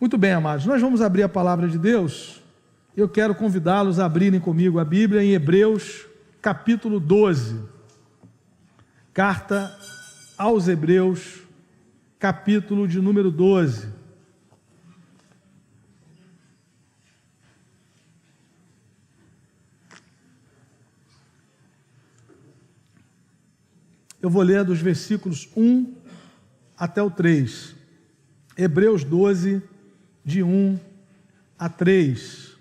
Muito bem, amados, nós vamos abrir a palavra de Deus. Eu quero convidá-los a abrirem comigo a Bíblia em Hebreus, capítulo 12. Carta aos Hebreus, capítulo de número 12. Eu vou ler dos versículos 1 até o 3. Hebreus 12, de 1 a 3.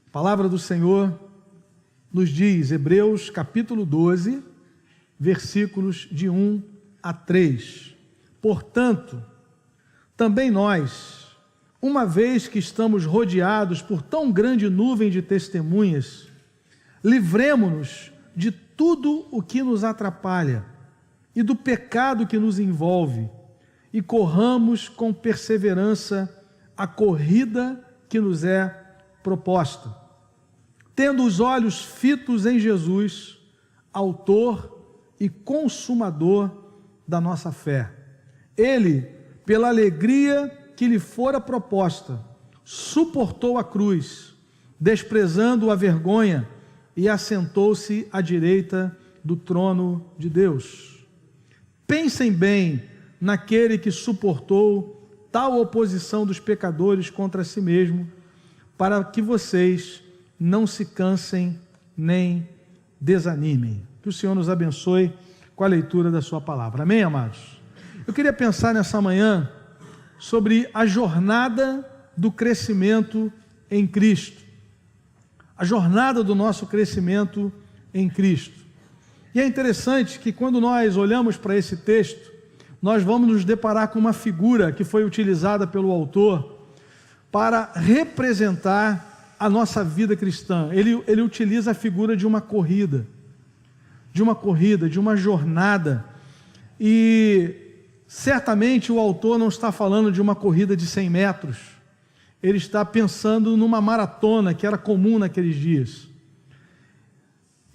A palavra do Senhor nos diz, Hebreus capítulo 12, versículos de 1 a 3. Portanto, também nós, uma vez que estamos rodeados por tão grande nuvem de testemunhas, livremo-nos de tudo o que nos atrapalha e do pecado que nos envolve, e corramos com perseverança a corrida que nos é proposta, tendo os olhos fitos em Jesus, autor e consumador da nossa fé. Ele, pela alegria que lhe fora proposta, suportou a cruz, desprezando a vergonha, e assentou-se à direita do trono de Deus. Pensem bem naquele que suportou tal oposição dos pecadores contra si mesmo, para que vocês não se cansem nem desanimem. Que o Senhor nos abençoe com a leitura da sua palavra. Amém, amados? Eu queria pensar nessa manhã sobre a jornada do crescimento em Cristo. A jornada do nosso crescimento em Cristo. E é interessante que quando nós olhamos para esse texto, nós vamos nos deparar com uma figura que foi utilizada pelo autor para representar a nossa vida cristã. Ele utiliza a figura de uma corrida, de uma jornada. E certamente o autor não está falando de uma corrida de 100 metros. Ele está pensando numa maratona que era comum naqueles dias.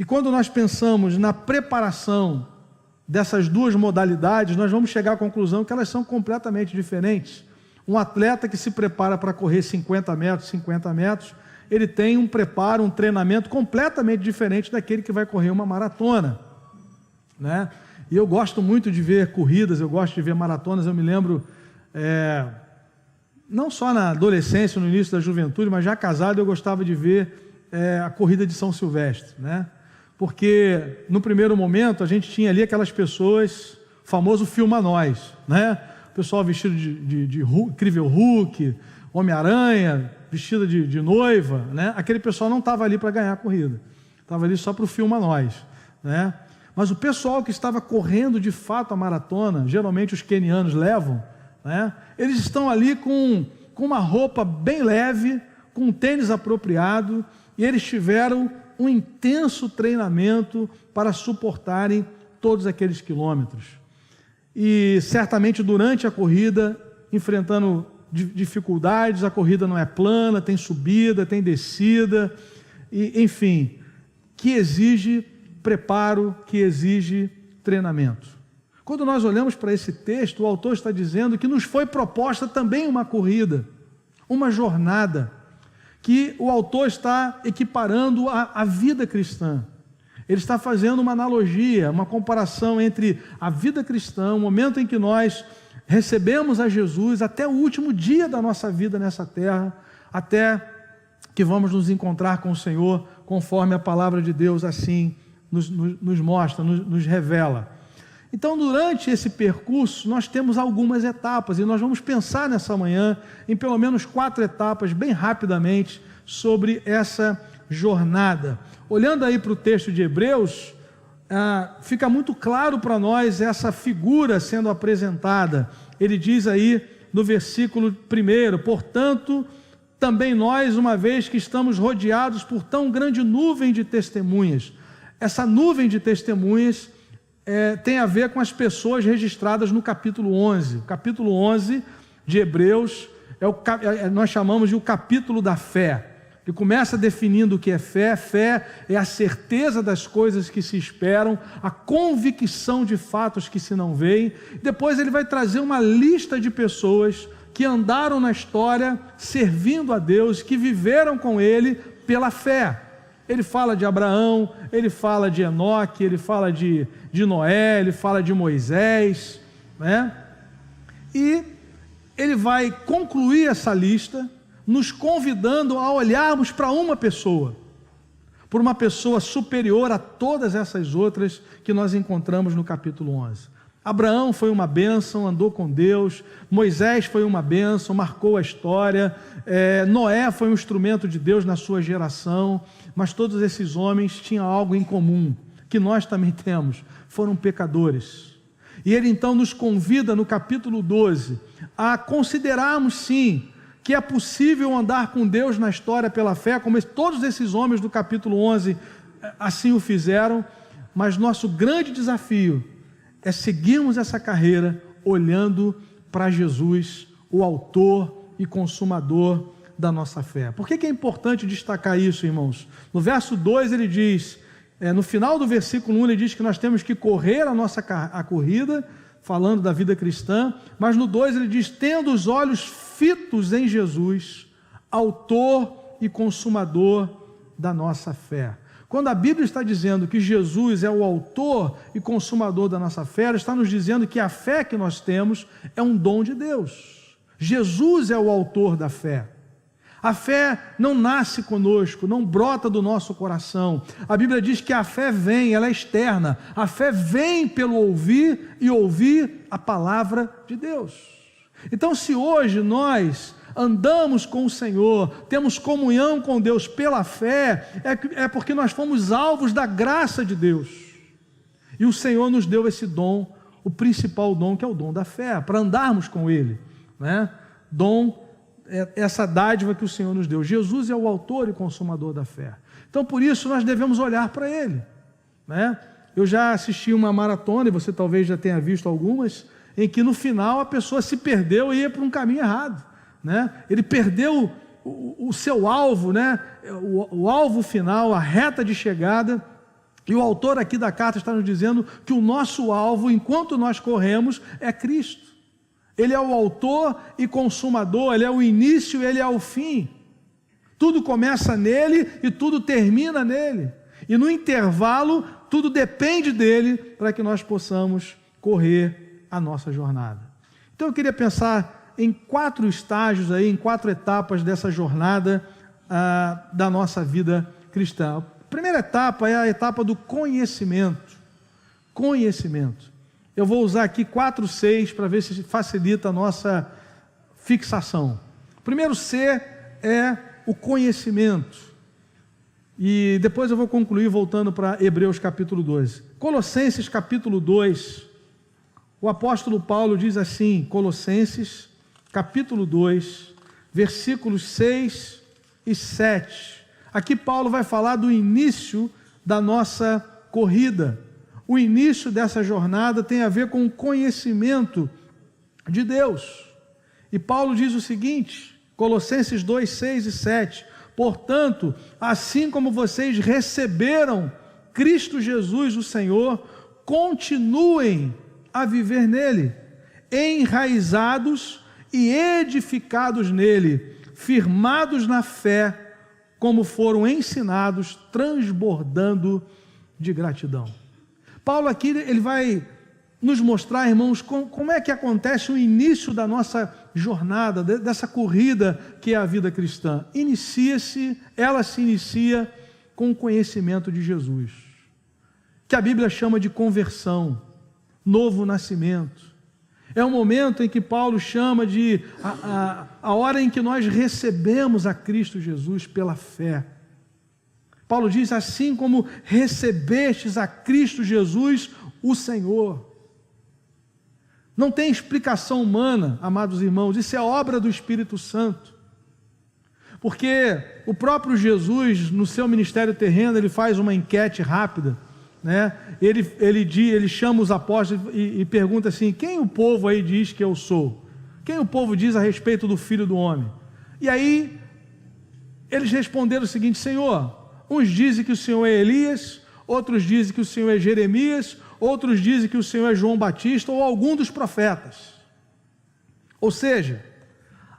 E quando nós pensamos na preparação dessas duas modalidades, nós vamos chegar à conclusão que elas são completamente diferentes. Um atleta que se prepara para correr 50 metros, ele tem um preparo, um treinamento completamente diferente daquele que vai correr uma maratona, né? E eu gosto muito de ver corridas, eu gosto de ver maratonas. Eu me lembro, não só na adolescência, no início da juventude, mas já casado eu gostava de ver a corrida de São Silvestre, né? Porque no primeiro momento a gente tinha ali aquelas pessoas, famoso filma nós, né? O pessoal vestido de Incrível Hulk, Homem-Aranha, vestido de noiva, né? Aquele pessoal não estava ali para ganhar a corrida, estava ali só para o filma nós, né? Mas o pessoal que estava correndo de fato a maratona, geralmente os quenianos levam, né? Eles estão ali com uma roupa bem leve, com um tênis apropriado, e eles tiveram um intenso treinamento para suportarem todos aqueles quilômetros. E certamente durante a corrida, enfrentando dificuldades, a corrida não é plana, tem subida, tem descida, e, enfim, que exige preparo, que exige treinamento. Quando nós olhamos para esse texto, o autor está dizendo que nos foi proposta também uma corrida, uma jornada, que o autor está equiparando à vida cristã. Ele está fazendo uma analogia, uma comparação entre a vida cristã, o momento em que nós recebemos a Jesus, até o último dia da nossa vida nessa terra, até que vamos nos encontrar com o Senhor, conforme a palavra de Deus assim nos mostra, nos revela. Então, durante esse percurso, nós temos algumas etapas, e nós vamos pensar nessa manhã em pelo menos 4 etapas, bem rapidamente, sobre essa jornada. Olhando aí para o texto de Hebreus, fica muito claro para nós essa figura sendo apresentada. Ele diz aí no versículo 1, portanto, também nós, uma vez que estamos rodeados por tão grande nuvem de testemunhas. Essa nuvem de testemunhas tem a ver com as pessoas registradas no capítulo 11. O capítulo 11 de Hebreus nós chamamos de o capítulo da fé. Ele começa definindo o que é fé. Fé é a certeza das coisas que se esperam, a convicção de fatos que se não veem. Depois ele vai trazer uma lista de pessoas que andaram na história servindo a Deus, que viveram com Ele pela fé. Ele fala de Abraão, ele fala de Enoque, ele fala de Noé, ele fala de Moisés, né? E ele vai concluir essa lista nos convidando a olharmos para uma pessoa, por uma pessoa superior a todas essas outras que nós encontramos no capítulo 11. Abraão foi uma bênção, andou com Deus. Moisés foi uma bênção, marcou a história. Noé foi um instrumento de Deus na sua geração. Mas todos esses homens tinham algo em comum, que nós também temos: foram pecadores. E ele então nos convida no capítulo 12 a considerarmos sim que é possível andar com Deus na história pela fé, como todos esses homens do capítulo 11 assim o fizeram. Mas nosso grande desafio é seguirmos essa carreira olhando para Jesus, o autor e consumador da nossa fé. Por que é importante destacar isso, irmãos? No verso 2 ele diz, no final do versículo 1 ele diz que nós temos que correr a corrida, falando da vida cristã, mas no 2 ele diz, tendo os olhos fitos em Jesus, autor e consumador da nossa fé. Quando a Bíblia está dizendo que Jesus é o autor e consumador da nossa fé, ela está nos dizendo que a fé que nós temos é um dom de Deus. Jesus é o autor da fé. A fé não nasce conosco, não brota do nosso coração. A Bíblia diz que a fé vem, ela é externa. A fé vem pelo ouvir e ouvir a palavra de Deus. Então, se hoje nós andamos com o Senhor, temos comunhão com Deus pela fé, é porque nós fomos alvos da graça de Deus. E o Senhor nos deu esse dom, o principal dom, que é o dom da fé, para andarmos com Ele, né? Essa dádiva que o Senhor nos deu. Jesus é o autor e consumador da fé. Então, por isso, nós devemos olhar para Ele, né? Eu já assisti uma maratona, e você talvez já tenha visto algumas, em que no final a pessoa se perdeu e ia para um caminho errado, né? Ele perdeu o seu alvo, né? O alvo final, a reta de chegada. E o autor aqui da carta está nos dizendo que o nosso alvo, enquanto nós corremos, é Cristo. Ele é o autor e consumador, Ele é o início e Ele é o fim. Tudo começa nele e tudo termina nele. E no intervalo, tudo depende dele para que nós possamos correr a nossa jornada. Então eu queria pensar em 4 estágios, em 4 etapas dessa jornada da nossa vida cristã. A primeira etapa é a etapa do conhecimento. Conhecimento. Eu vou usar aqui 4 Cs para ver se facilita a nossa fixação. O primeiro C é o conhecimento. E depois eu vou concluir voltando para Hebreus capítulo 12. Colossenses capítulo 2, o apóstolo Paulo diz assim, Colossenses capítulo 2, versículos 6 e 7. Aqui Paulo vai falar do início da nossa corrida. O início dessa jornada tem a ver com o conhecimento de Deus. E Paulo diz o seguinte, Colossenses 2, 6 e 7. Portanto, assim como vocês receberam Cristo Jesus, o Senhor, continuem a viver nele, enraizados e edificados nele, firmados na fé, como foram ensinados, transbordando de gratidão. Paulo aqui ele vai nos mostrar, irmãos, como é que acontece o início da nossa jornada, dessa corrida que é a vida cristã. Ela se inicia com o conhecimento de Jesus, que a Bíblia chama de conversão, novo nascimento. É o momento em que Paulo chama de a hora em que nós recebemos a Cristo Jesus pela fé. Paulo diz, assim como recebestes a Cristo Jesus, o Senhor. Não tem explicação humana, amados irmãos, isso é obra do Espírito Santo. Porque o próprio Jesus, no seu ministério terreno, ele faz uma enquete rápida, né? Ele chama os apóstolos e pergunta assim, quem o povo aí diz que eu sou? Quem o povo diz a respeito do Filho do Homem? E aí, Eles responderam o seguinte: Senhor, uns dizem que o Senhor é Elias, outros dizem que o Senhor é Jeremias, outros dizem que o Senhor é João Batista ou algum dos profetas. Ou seja,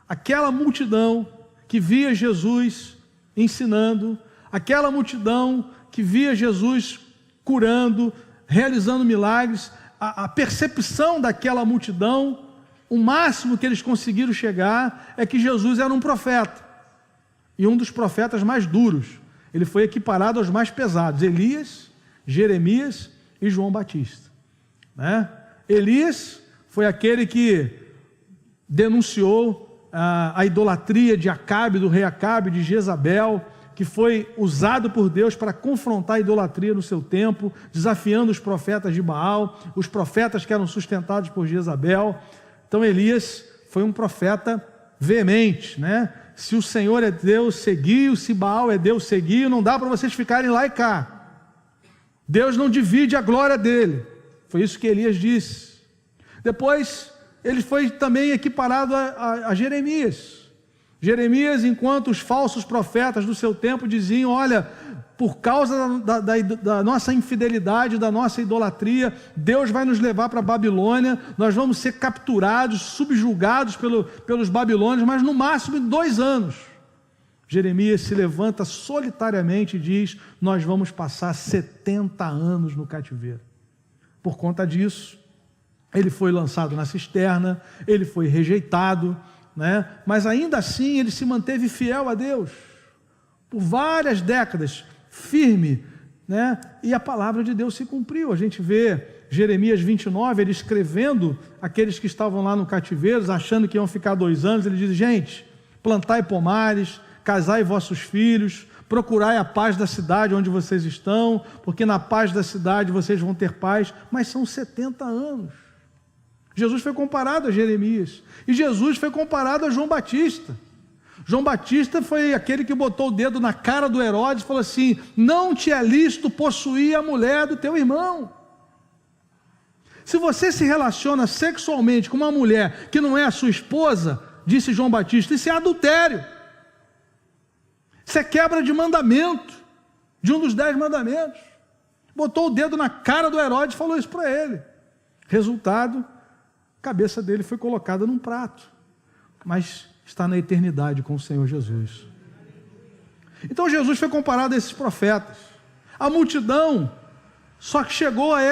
aquela multidão que via Jesus ensinando, aquela multidão que via Jesus curando, realizando milagres, a percepção daquela multidão, o máximo que eles conseguiram chegar é que Jesus era um profeta, e um dos profetas mais duros. Ele foi equiparado aos mais pesados: Elias, Jeremias e João Batista, né? Elias foi aquele que denunciou a idolatria de Acabe, do rei Acabe, de Jezabel, que foi usado por Deus para confrontar a idolatria no seu tempo, desafiando os profetas de Baal, os profetas que eram sustentados por Jezabel. Então Elias foi um profeta veemente, né? Se o Senhor é Deus, seguiu; se Baal é Deus, seguiu. Não dá para vocês ficarem lá e cá. Deus não divide a glória dele. Foi isso que Elias disse. Depois ele foi também equiparado a Jeremias. Jeremias, enquanto os falsos profetas do seu tempo diziam: olha, por causa da nossa infidelidade, da nossa idolatria, Deus vai nos levar para a Babilônia, nós vamos ser capturados, subjugados pelos babilônios, mas no máximo em 2 anos. Jeremias se levanta solitariamente e diz: nós vamos passar 70 anos no cativeiro. Por conta disso, ele foi lançado na cisterna, ele foi rejeitado, né? Mas ainda assim ele se manteve fiel a Deus por várias décadas, firme, né? E a palavra de Deus se cumpriu. A gente vê Jeremias 29, ele escrevendo aqueles que estavam lá no cativeiro, achando que iam ficar 2 anos. Ele diz: gente, plantai pomares, casai vossos filhos, procurai a paz da cidade onde vocês estão, porque na paz da cidade vocês vão ter paz. Mas são 70 anos. Jesus foi comparado a Jeremias, e Jesus foi comparado a João Batista. João Batista foi aquele que botou o dedo na cara do Herodes e falou assim: não te é lícito possuir a mulher do teu irmão. Se você se relaciona sexualmente com uma mulher que não é a sua esposa, disse João Batista, isso é adultério. Isso é quebra de mandamento, de um dos 10 mandamentos. Botou o dedo na cara do Herodes e falou isso para ele. Resultado: a cabeça dele foi colocada num prato, mas está na eternidade com o Senhor Jesus. Então Jesus foi comparado a esses profetas. A multidão só que chegou a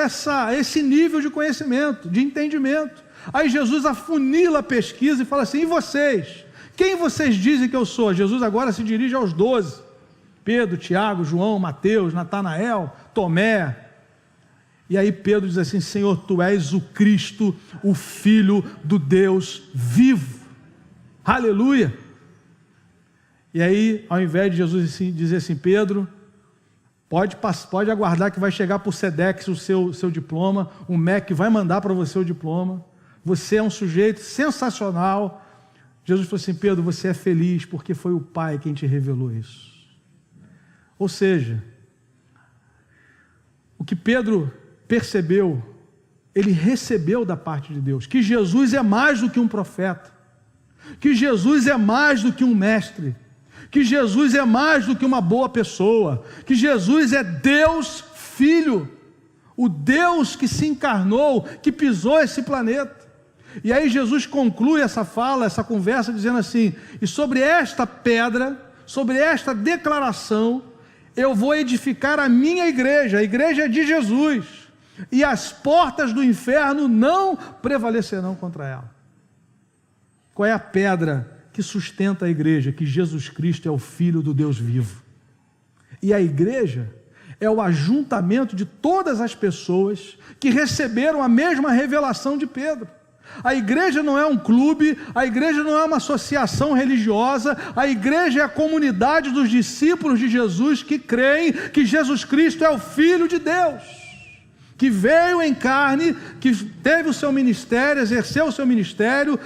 esse nível de conhecimento, de entendimento. Aí Jesus afunila a pesquisa e fala assim: e vocês? Quem vocês dizem que eu sou? Jesus agora se dirige aos 12. Pedro, Tiago, João, Mateus, Natanael, Tomé. E aí Pedro diz assim: Senhor, tu és o Cristo, o Filho do Deus vivo. Aleluia! E aí, ao invés de Jesus dizer assim: Pedro, pode aguardar que vai chegar por Sedex o seu diploma, o MEC vai mandar para você o diploma, você é um sujeito sensacional. Jesus falou assim: Pedro, você é feliz porque foi o Pai quem te revelou isso. Ou seja, o que Pedro percebeu, ele recebeu da parte de Deus, que Jesus é mais do que um profeta, que Jesus é mais do que um mestre, que Jesus é mais do que uma boa pessoa, que Jesus é Deus Filho, o Deus que se encarnou, que pisou esse planeta. E aí Jesus conclui essa fala, essa conversa, dizendo assim: e sobre esta pedra, sobre esta declaração, eu vou edificar a minha igreja, a igreja de Jesus, e as portas do inferno não prevalecerão contra ela. Qual é a pedra que sustenta a igreja? Que Jesus Cristo é o Filho do Deus vivo. E a igreja é o ajuntamento de todas as pessoas que receberam a mesma revelação de Pedro. A igreja não é um clube, a igreja não é uma associação religiosa, a igreja é a comunidade dos discípulos de Jesus que creem que Jesus Cristo é o Filho de Deus, que veio em carne, que teve o seu ministério, exerceu o seu ministério,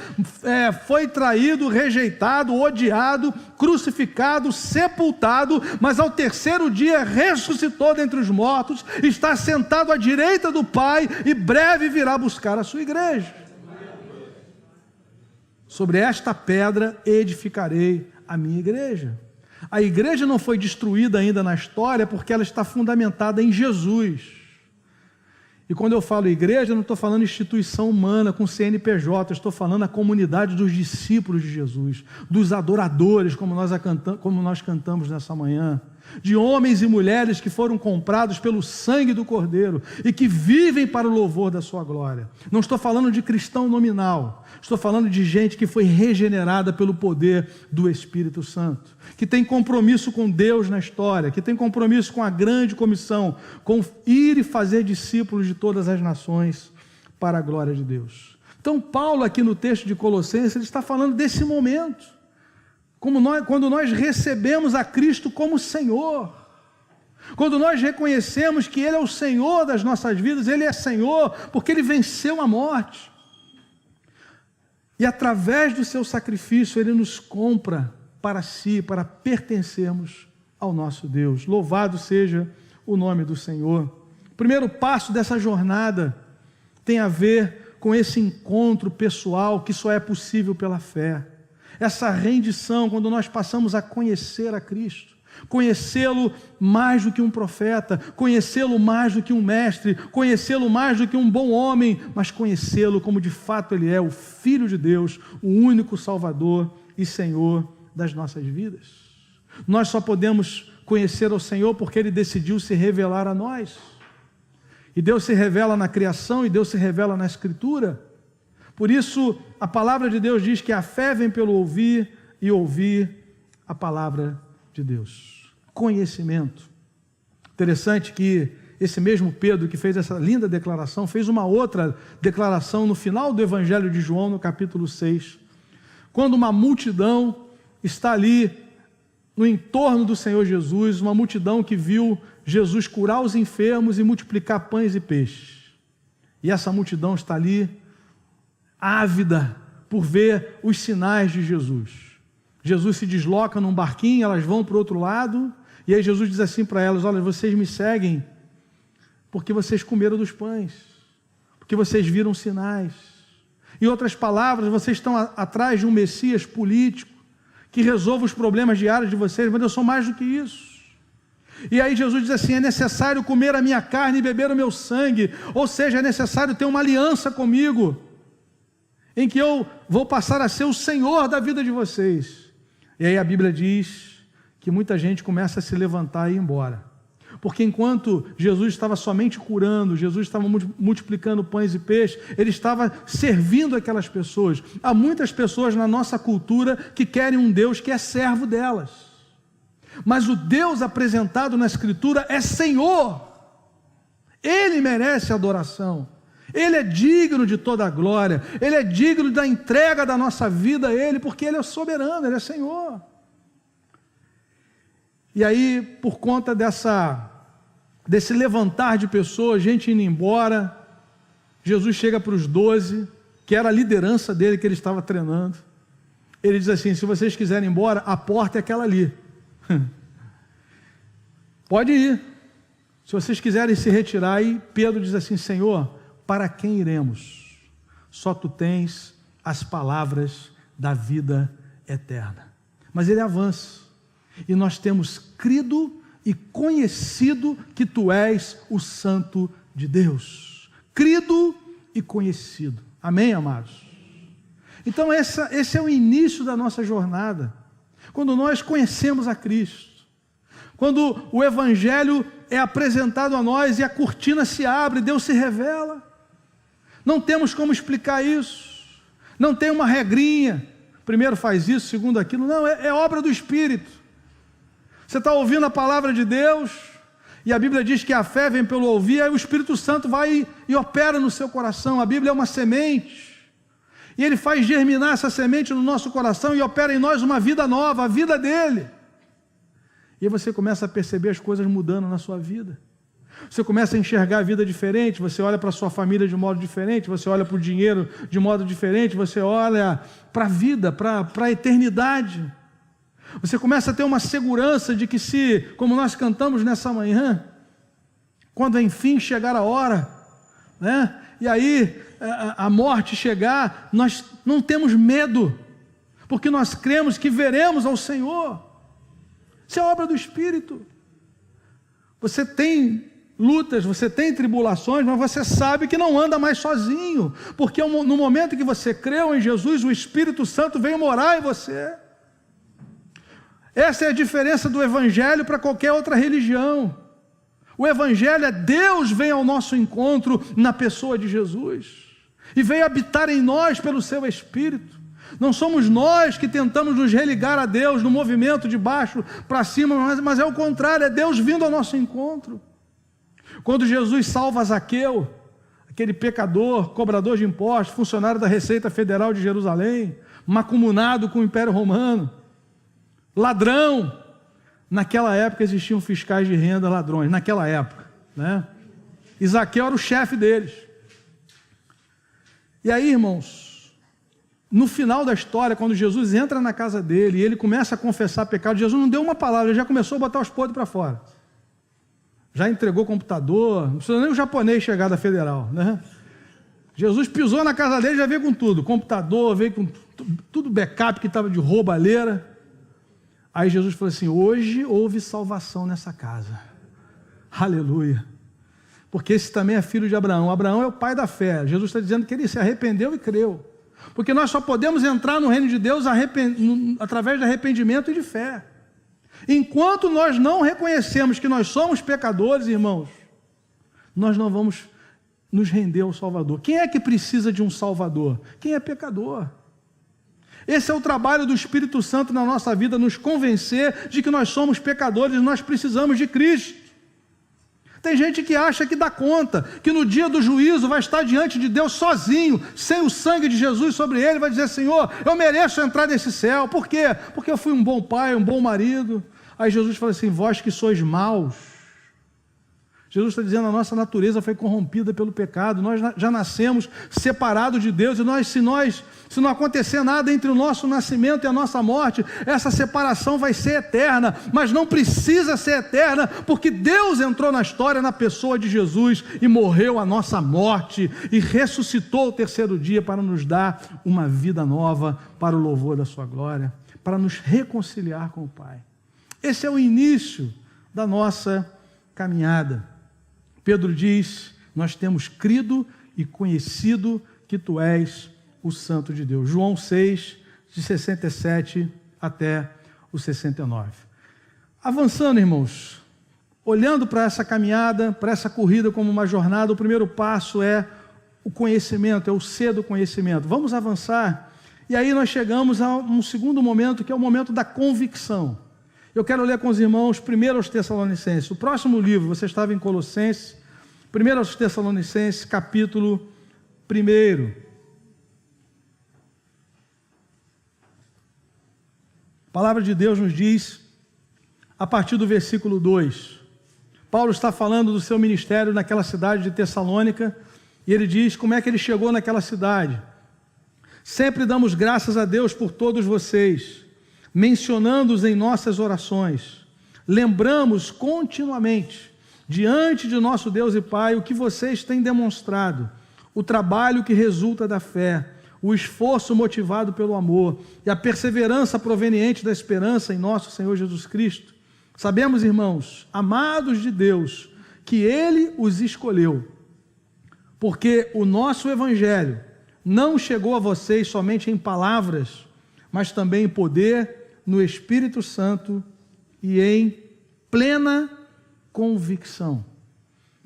foi traído, rejeitado, odiado, crucificado, sepultado, mas ao 3º dia ressuscitou dentre os mortos, está sentado à direita do Pai e breve virá buscar a sua igreja. Sobre esta pedra edificarei a minha igreja. A igreja não foi destruída ainda na história porque ela está fundamentada em Jesus. E quando eu falo igreja, eu não estou falando instituição humana com CNPJ, eu estou falando a comunidade dos discípulos de Jesus, dos adoradores, como nós cantamos nessa manhã, de homens e mulheres que foram comprados pelo sangue do Cordeiro e que vivem para o louvor da sua glória. Não estou falando de cristão nominal, estou falando de gente que foi regenerada pelo poder do Espírito Santo, que tem compromisso com Deus na história, que tem compromisso com a grande comissão, com ir e fazer discípulos de todas as nações para a glória de Deus. Então Paulo aqui no texto de Colossenses, ele está falando desse momento, quando nós recebemos a Cristo como Senhor, quando nós reconhecemos que Ele é o Senhor das nossas vidas, Ele é Senhor porque Ele venceu a morte, e através do seu sacrifício Ele nos compra para si, para pertencermos ao nosso Deus. Louvado seja o nome do Senhor. O primeiro passo dessa jornada tem a ver com esse encontro pessoal que só é possível pela fé. Essa rendição, quando nós passamos a conhecer a Cristo, conhecê-lo mais do que um profeta, conhecê-lo mais do que um mestre, conhecê-lo mais do que um bom homem, mas conhecê-lo como de fato Ele é, o Filho de Deus, o único Salvador e Senhor das nossas vidas. Nós só podemos conhecer o Senhor porque Ele decidiu se revelar a nós. E Deus se revela na criação e Deus se revela na Escritura. Por isso, a palavra de Deus diz que a fé vem pelo ouvir e ouvir a palavra de Deus. Conhecimento. Interessante que esse mesmo Pedro que fez essa linda declaração, fez uma outra declaração no final do Evangelho de João, no capítulo 6, quando uma multidão está ali no entorno do Senhor Jesus, uma multidão que viu Jesus curar os enfermos e multiplicar pães e peixes. E essa multidão está ali, ávida por ver os sinais de Jesus. Jesus se desloca num barquinho, elas vão para o outro lado, e aí Jesus diz assim para elas: olha, vocês me seguem porque vocês comeram dos pães, porque vocês viram sinais. Em outras palavras, vocês estão atrás de um Messias político, que resolva os problemas diários de vocês, mas eu sou mais do que isso. E aí Jesus diz assim: é necessário comer a minha carne e beber o meu sangue, ou seja, é necessário ter uma aliança comigo, em que eu vou passar a ser o Senhor da vida de vocês. E aí a Bíblia diz que muita gente começa a se levantar e ir embora, porque enquanto Jesus estava somente curando, Jesus estava multiplicando pães e peixes, Ele estava servindo aquelas pessoas. Há muitas pessoas na nossa cultura que querem um Deus que é servo delas, mas o Deus apresentado na Escritura é Senhor. Ele merece adoração, Ele é digno de toda a glória, Ele é digno da entrega da nossa vida a Ele, porque Ele é soberano, Ele é Senhor. E aí, por conta desse levantar de pessoas, gente indo embora, Jesus chega para os 12, que era a liderança dele que ele estava treinando. Ele diz assim: se vocês quiserem ir embora, a porta é aquela ali. Pode ir. Se vocês quiserem se retirar, e Pedro diz assim: Senhor, para quem iremos? Só Tu tens as palavras da vida eterna. Mas ele avança, e nós temos crido e conhecido que Tu és o Santo de Deus. Crido e conhecido. Amém, amados? Então esse é o início da nossa jornada, quando nós conhecemos a Cristo, quando o Evangelho é apresentado a nós e a cortina se abre, Deus se revela. Não temos como explicar isso, não tem uma regrinha, primeiro faz isso, segundo aquilo, não, é obra do Espírito. Você está ouvindo a palavra de Deus, e a Bíblia diz que a fé vem pelo ouvir, aí o Espírito Santo vai e opera no seu coração. A Bíblia é uma semente, e Ele faz germinar essa semente no nosso coração e opera em nós uma vida nova, a vida dEle. E aí você começa a perceber as coisas mudando na sua vida. Você começa a enxergar a vida diferente, você olha para a sua família de modo diferente, você olha para o dinheiro de modo diferente, você olha para a vida, para a eternidade. Você começa a ter uma segurança de que como nós cantamos nessa manhã, quando enfim chegar a hora, né? E aí a morte chegar, nós não temos medo, porque nós cremos que veremos ao Senhor. Isso é obra do Espírito. Você tem lutas, você tem tribulações, mas você sabe que não anda mais sozinho, porque no momento que você creu em Jesus, o Espírito Santo veio morar em você. Essa é a diferença do Evangelho para qualquer outra religião. O Evangelho é Deus vem ao nosso encontro na pessoa de Jesus e veio habitar em nós pelo seu Espírito. Não somos nós que tentamos nos religar a Deus no movimento de baixo para cima, mas é o contrário, é Deus vindo ao nosso encontro. Quando Jesus salva Zaqueu, aquele pecador, cobrador de impostos, funcionário da Receita Federal de Jerusalém, macumunado com o Império Romano, ladrão. Naquela época existiam fiscais de renda ladrões, naquela época, né? E Zaqueu era o chefe deles. E aí, irmãos, no final da história, quando Jesus entra na casa dele e ele começa a confessar pecado, Jesus não deu uma palavra, ele já começou a botar os podres para fora. Já entregou computador, não precisa nem o japonês chegar da federal, né? Jesus pisou na casa dele, já veio com tudo, computador, veio com tudo backup que estava de roubalheira. Aí Jesus falou assim, hoje houve salvação nessa casa, aleluia, porque esse também é filho de Abraão. Abraão é o pai da fé. Jesus está dizendo que ele se arrependeu e creu, porque nós só podemos entrar no reino de Deus através de arrependimento e de fé. Enquanto nós não reconhecemos que nós somos pecadores, irmãos, nós não vamos nos render ao Salvador. Quem é que precisa de um Salvador? Quem é pecador. Esse é o trabalho do Espírito Santo na nossa vida, nos convencer de que nós somos pecadores e nós precisamos de Cristo. Tem gente que acha que dá conta, que no dia do juízo vai estar diante de Deus sozinho, sem o sangue de Jesus sobre ele, vai dizer, Senhor, eu mereço entrar nesse céu. Por quê? Porque eu fui um bom pai, um bom marido. Aí Jesus fala assim, vós que sois maus. Jesus está dizendo, a nossa natureza foi corrompida pelo pecado, nós já nascemos separados de Deus, e se não acontecer nada entre o nosso nascimento e a nossa morte, essa separação vai ser eterna, mas não precisa ser eterna, porque Deus entrou na história na pessoa de Jesus, e morreu a nossa morte, e ressuscitou o terceiro dia para nos dar uma vida nova, para o louvor da sua glória, para nos reconciliar com o Pai. Esse é o início da nossa caminhada. Pedro diz, nós temos crido e conhecido que tu és o Santo de Deus. João 6, de 67 até o 69. Avançando, irmãos, olhando para essa caminhada, para essa corrida como uma jornada, o primeiro passo é o conhecimento, é o ser do conhecimento. Vamos avançar, e aí nós chegamos a um segundo momento, que é o momento da convicção. Eu quero ler com os irmãos primeiro aos Tessalonicenses. O próximo livro, você estava em Colossenses, primeiro aos Tessalonicenses, capítulo 1. A palavra de Deus nos diz, a partir do versículo 2, Paulo está falando do seu ministério naquela cidade de Tessalônica, e ele diz como é que ele chegou naquela cidade. Sempre damos graças a Deus por todos vocês, mencionando-os em nossas orações. Lembramos continuamente, diante de nosso Deus e Pai, o que vocês têm demonstrado, o trabalho que resulta da fé, o esforço motivado pelo amor e a perseverança proveniente da esperança em nosso Senhor Jesus Cristo. Sabemos, irmãos, amados de Deus, que Ele os escolheu, porque o nosso Evangelho não chegou a vocês somente em palavras, mas também em poder, no Espírito Santo e em plena convicção.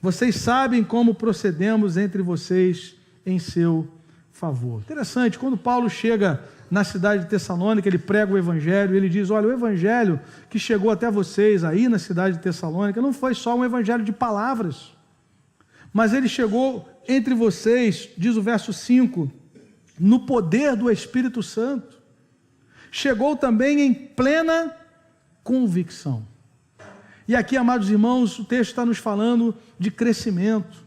Vocês sabem como procedemos entre vocês em seu favor. Interessante, quando Paulo chega na cidade de Tessalônica, ele prega o Evangelho, ele diz, olha, o Evangelho que chegou até vocês aí na cidade de Tessalônica, não foi só um Evangelho de palavras, mas ele chegou entre vocês, diz o verso 5, no poder do Espírito Santo. Chegou também em plena convicção. E aqui, amados irmãos, o texto está nos falando de crescimento.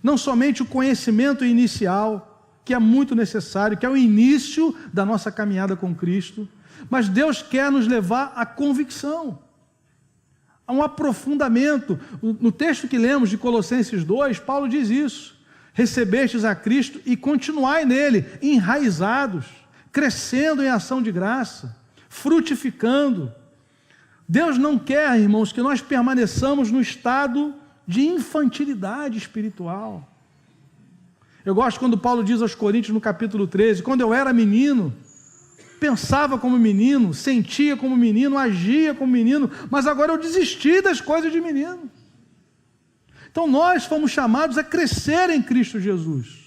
Não somente o conhecimento inicial, que é muito necessário, que é o início da nossa caminhada com Cristo, mas Deus quer nos levar à convicção, a um aprofundamento. No texto que lemos de Colossenses 2, Paulo diz isso. Recebestes a Cristo e continuai nele, enraizados, crescendo em ação de graça, frutificando, Deus não quer, irmãos, que nós permaneçamos no estado de infantilidade espiritual. Eu gosto quando Paulo diz aos Coríntios no capítulo 13, quando eu era menino, pensava como menino, sentia como menino, agia como menino, mas agora eu desisti das coisas de menino. Então nós fomos chamados a crescer em Cristo Jesus.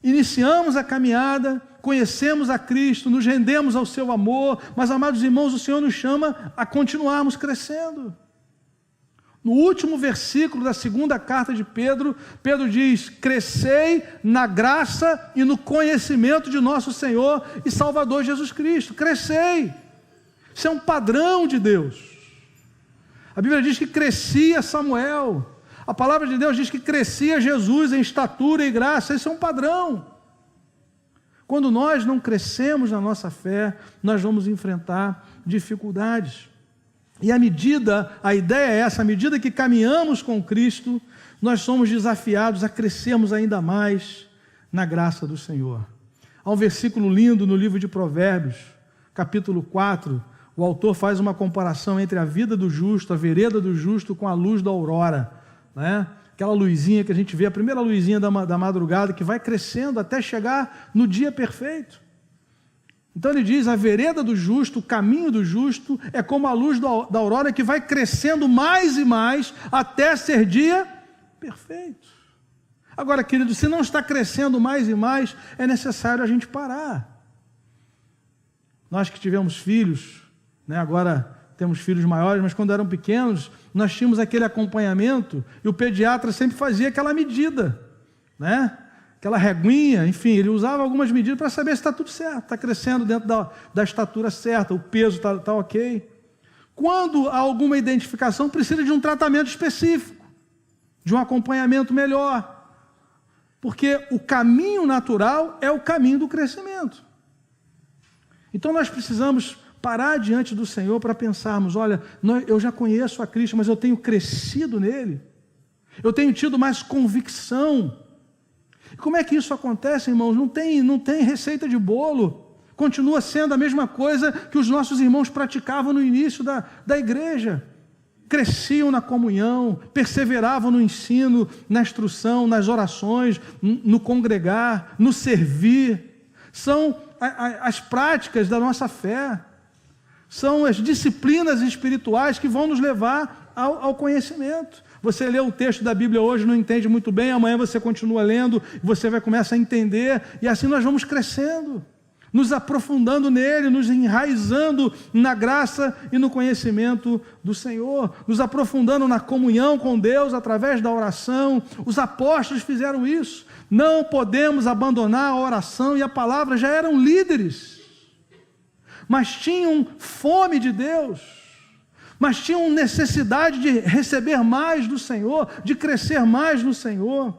Iniciamos a caminhada, conhecemos a Cristo, nos rendemos ao seu amor, mas, amados irmãos, o Senhor nos chama a continuarmos crescendo. No último versículo da segunda carta de Pedro, Pedro diz: crescei na graça e no conhecimento de nosso Senhor e Salvador Jesus Cristo. Crescei. Isso é um padrão de Deus. A Bíblia diz que crescia Samuel. A palavra de Deus diz que crescia Jesus em estatura e graça. Esse é um padrão. Quando nós não crescemos na nossa fé, nós vamos enfrentar dificuldades. E a ideia é essa: à medida que caminhamos com Cristo, nós somos desafiados a crescermos ainda mais na graça do Senhor. Há um versículo lindo no livro de Provérbios, capítulo 4, o autor faz uma comparação entre a vida do justo, a vereda do justo, com a luz da aurora, né? Aquela luzinha que a gente vê, a primeira luzinha da madrugada, que vai crescendo até chegar no dia perfeito. Então ele diz: a vereda do justo, o caminho do justo, é como a luz da aurora que vai crescendo mais e mais até ser dia perfeito. Agora, querido, se não está crescendo mais e mais, é necessário a gente parar. Nós que tivemos filhos, né, agora temos filhos maiores, mas quando eram pequenos, nós tínhamos aquele acompanhamento e o pediatra sempre fazia aquela medida, né? Aquela reguinha, enfim, ele usava algumas medidas para saber se está tudo certo, está crescendo dentro da estatura certa, o peso está ok. Quando há alguma identificação, precisa de um tratamento específico, de um acompanhamento melhor, porque o caminho natural é o caminho do crescimento. Então nós precisamos parar diante do Senhor para pensarmos: olha, eu já conheço a Cristo, mas eu tenho crescido nele, eu tenho tido mais convicção. E como é que isso acontece, irmãos? Não tem receita de bolo, continua sendo a mesma coisa que os nossos irmãos praticavam no início da igreja. Cresciam na comunhão, perseveravam no ensino, na instrução, nas orações, no congregar, no servir. São as práticas da nossa fé, são as disciplinas espirituais que vão nos levar ao conhecimento. Você lê o texto da Bíblia hoje, não entende muito bem, amanhã você continua lendo, você vai começar a entender, e assim nós vamos crescendo, nos aprofundando nele, nos enraizando na graça e no conhecimento do Senhor, nos aprofundando na comunhão com Deus através da oração. Os apóstolos fizeram isso. Não podemos abandonar a oração e a palavra. Já eram líderes, mas tinham fome de Deus, mas tinham necessidade de receber mais do Senhor, de crescer mais no Senhor.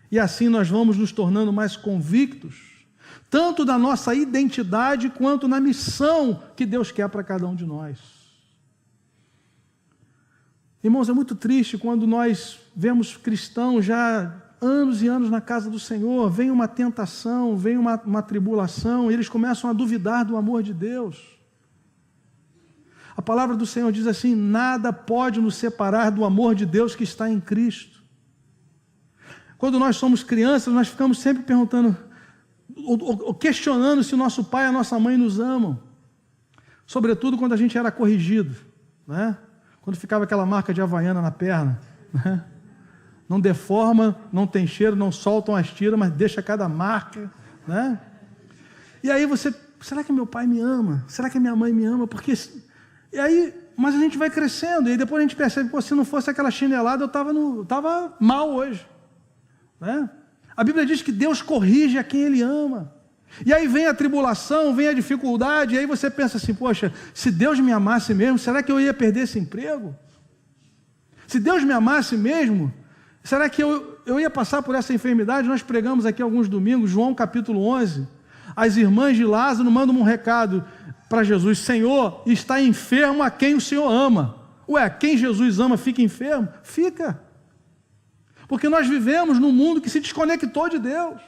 E assim nós vamos nos tornando mais convictos, tanto da nossa identidade, quanto na missão que Deus quer para cada um de nós. Irmãos, é muito triste quando nós vemos cristãos já anos e anos na casa do Senhor, vem uma tentação, vem uma tribulação, e eles começam a duvidar do amor de Deus. A palavra do Senhor diz assim: nada pode nos separar do amor de Deus que está em Cristo. Quando nós somos crianças, nós ficamos sempre perguntando, ou questionando se o nosso pai e a nossa mãe nos amam. Sobretudo quando a gente era corrigido, né? Quando ficava aquela marca de havaiana na perna, né? Não deforma, não tem cheiro, não soltam as tiras, mas deixa cada marca, né? E aí você: será que meu pai me ama? Será que minha mãe me ama? Porque... E aí, mas a gente vai crescendo, e depois a gente percebe: pô, se não fosse aquela chinelada, eu estava mal hoje, né? A Bíblia diz que Deus corrige a quem Ele ama. E aí vem a tribulação, vem a dificuldade, e aí você pensa assim: poxa, se Deus me amasse mesmo, será que eu ia perder esse emprego? Se Deus me amasse mesmo, será que eu ia passar por essa enfermidade? Nós pregamos aqui alguns domingos, João capítulo 11, as irmãs de Lázaro mandam um recado para Jesus: Senhor, está enfermo a quem o Senhor ama. Ué, quem Jesus ama fica enfermo? Fica. Porque nós vivemos num mundo que se desconectou de Deus.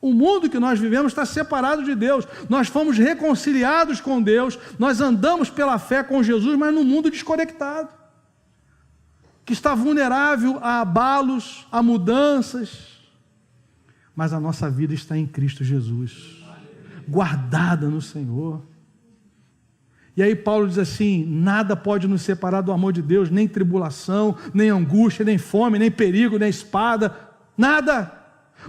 O mundo que nós vivemos está separado de Deus. Nós fomos reconciliados com Deus, nós andamos pela fé com Jesus, mas num mundo desconectado, que está vulnerável a abalos, a mudanças. Mas a nossa vida está em Cristo Jesus, guardada no Senhor. E aí Paulo diz assim: nada pode nos separar do amor de Deus, nem tribulação, nem angústia, nem fome, nem perigo, nem espada, nada.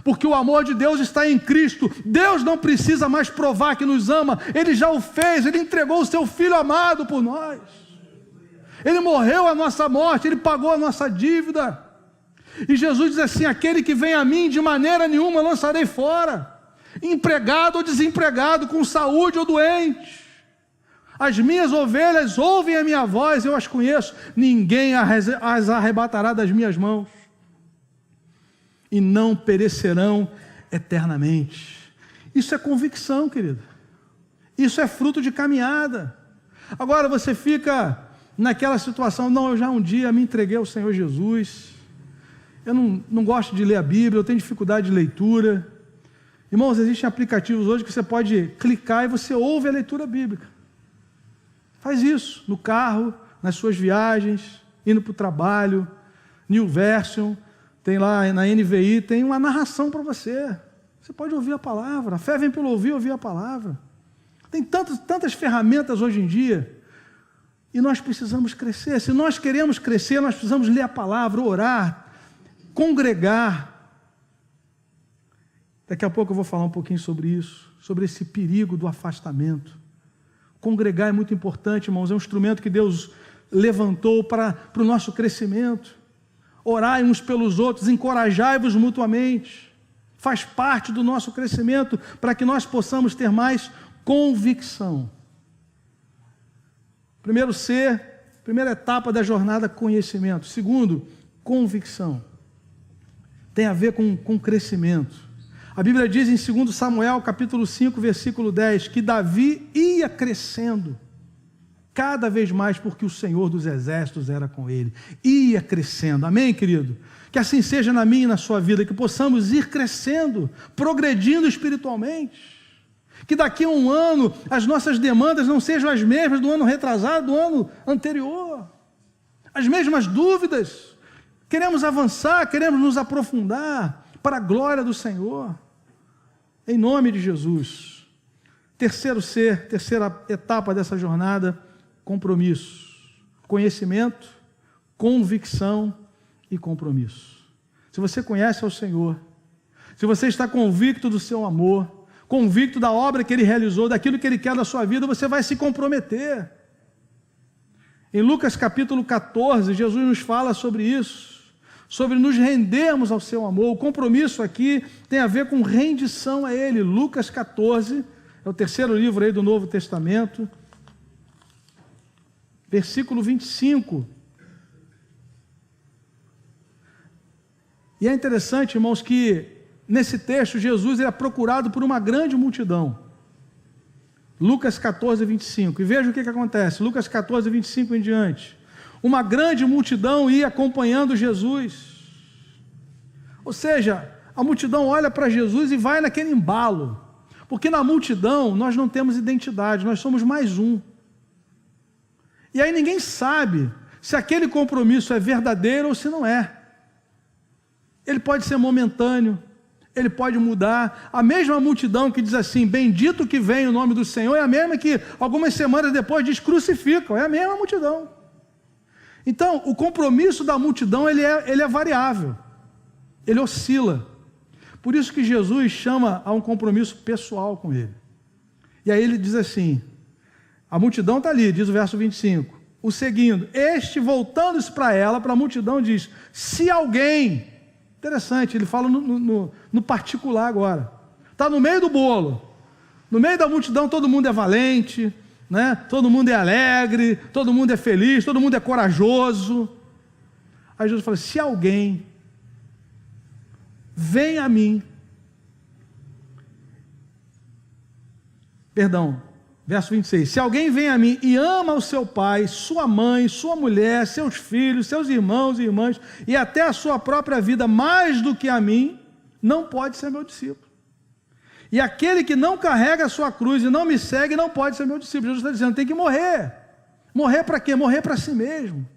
Porque o amor de Deus está em Cristo. Deus não precisa mais provar que nos ama, Ele já o fez, Ele entregou o seu Filho amado por nós. Ele morreu a nossa morte, Ele pagou a nossa dívida. E Jesus diz assim: aquele que vem a mim, de maneira nenhuma lançarei fora, empregado ou desempregado, com saúde ou doente. As minhas ovelhas ouvem a minha voz, eu as conheço, ninguém as arrebatará das minhas mãos. E não perecerão eternamente. Isso é convicção, querido. Isso é fruto de caminhada. Agora você fica naquela situação: não, eu já um dia me entreguei ao Senhor Jesus, eu não gosto de ler a Bíblia, eu tenho dificuldade de leitura. Irmãos, existem aplicativos hoje que você pode clicar e você ouve a leitura bíblica. Faz isso no carro, nas suas viagens, indo para o trabalho. New Version, tem lá na NVI, tem uma narração para você. Você pode ouvir a palavra. A fé vem pelo ouvir a palavra. Tem tantas ferramentas hoje em dia. E nós precisamos crescer. Se nós queremos crescer, nós precisamos ler a palavra, orar, congregar. Daqui a pouco eu vou falar um pouquinho sobre isso, sobre esse perigo do afastamento. Congregar é muito importante, irmãos, é um instrumento que Deus levantou para o nosso crescimento. Orai uns pelos outros, encorajai-vos mutuamente. Faz parte do nosso crescimento para que nós possamos ter mais convicção. Primeira etapa da jornada, conhecimento. Segundo, convicção. Tem a ver com crescimento. A Bíblia diz em 2 Samuel, capítulo 5, versículo 10, que Davi ia crescendo cada vez mais, porque o Senhor dos exércitos era com ele. Ia crescendo. Amém, querido? Que assim seja na minha e na sua vida, que possamos ir crescendo, progredindo espiritualmente. Que daqui a um ano as nossas demandas não sejam as mesmas do ano retrasado, do ano anterior. As mesmas dúvidas. Queremos avançar, queremos nos aprofundar para a glória do Senhor. Em nome de Jesus. Terceira etapa dessa jornada, compromisso. Conhecimento, convicção e compromisso. Se você conhece ao Senhor, se você está convicto do seu amor, convicto da obra que Ele realizou, daquilo que Ele quer da sua vida, você vai se comprometer. Em Lucas capítulo 14, Jesus nos fala sobre isso, sobre nos rendermos ao seu amor. O compromisso aqui tem a ver com rendição a Ele. Lucas 14, é o terceiro livro aí do Novo Testamento, versículo 25. E é interessante, irmãos, que nesse texto Jesus é procurado por uma grande multidão. Lucas 14, 25. E veja o que acontece. Lucas 14, 25 em diante. Uma grande multidão ia acompanhando Jesus. Ou seja, a multidão olha para Jesus e vai naquele embalo. Porque na multidão nós não temos identidade, nós somos mais um. E aí ninguém sabe se aquele compromisso é verdadeiro ou se não é. Ele pode ser momentâneo, ele pode mudar. A mesma multidão que diz assim, bendito que vem o nome do Senhor, é a mesma que algumas semanas depois diz crucificam, é a mesma multidão. Então, o compromisso da multidão, ele é variável, ele oscila. Por isso que Jesus chama a um compromisso pessoal com ele. E aí ele diz assim, a multidão está ali, diz o verso 25, o seguindo, este voltando-se para ela, para a multidão diz, se alguém, interessante, ele fala no particular agora, está no meio do bolo, no meio da multidão todo mundo é valente, né? Todo mundo é alegre, todo mundo é feliz, todo mundo é corajoso. Aí Jesus fala, se alguém vem a mim, verso 26, se alguém vem a mim e ama o seu pai, sua mãe, sua mulher, seus filhos, seus irmãos e irmãs, e até a sua própria vida mais do que a mim, não pode ser meu discípulo. E aquele que não carrega a sua cruz e não me segue não pode ser meu discípulo. Jesus está dizendo, tem que morrer. Morrer para quê? Morrer para si mesmo.